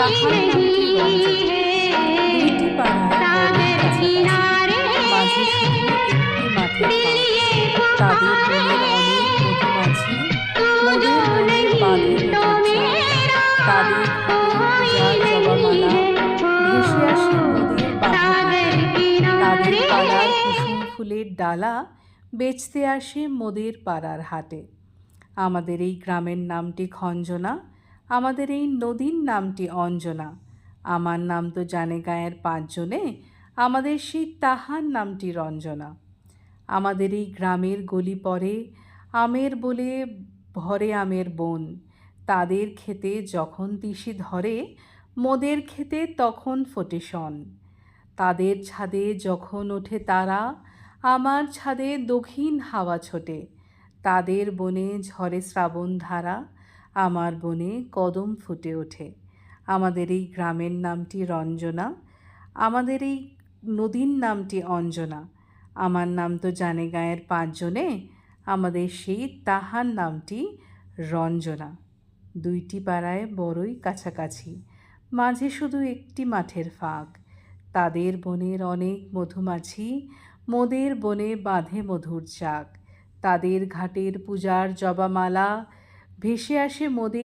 তাহার নামটি রঞ্জনা। দুইটি পাড়ায় বড়ই কাছাকাছি, মাঝে শুধু একটি মাঠের ফাঁক। তাদের বনের অনেক মধুমাছি, মোদের বনের বাঁধে মধুর চাক। তাদের ঘাটে পূজার জবামালা, ভেসে আসে মোদের বাঁধে ঘাটে। তাদের পাড়ার কুসুম ফুলের ডালা, বেচতে আসে মোদের পাড়ার হাটে। আমাদের এই গ্রামের নামটি খঞ্জনা, আমাদের এই নদীর নামটি অঞ্জনা। আমার নাম তো জানে গাঁয়ের পাঁচজনে, আমাদের সেই তাহার নামটি রঞ্জনা। আমাদের এই গ্রামের গলি পরে আমের বলে ভরে আমের বন। তাদের খেতে যখন তিসি ধরে, মোদের খেতে তখন ফোটে শন। তাদের ছাদে যখন ওঠে তারা, আমার ছাদে দক্ষিণ হাওয়া ছোটে। তাদের বনে ঝরে শ্রাবণ ধারা, আমার বনে কদম ফুটে ওঠে। আমাদের এই গ্রামের নামটি রঞ্জনা, আমাদের এই নদীর নামটি অঞ্জনা। আমার নাম তো জানে গাঁয়ের পাঁচজনে, আমাদের সেই তাহার নামটি রঞ্জনা। দুইটি পাড়ায় বড়ই কাছাকাছি, মাঝে শুধু একটি মাঠের ফাঁক। তাদের বনের অনেক মধুমাছি, মোদের বনে বাঁধে মধুর চাক। তাদের ঘাটের পূজার জবামালা, ভেসে আসে মোদের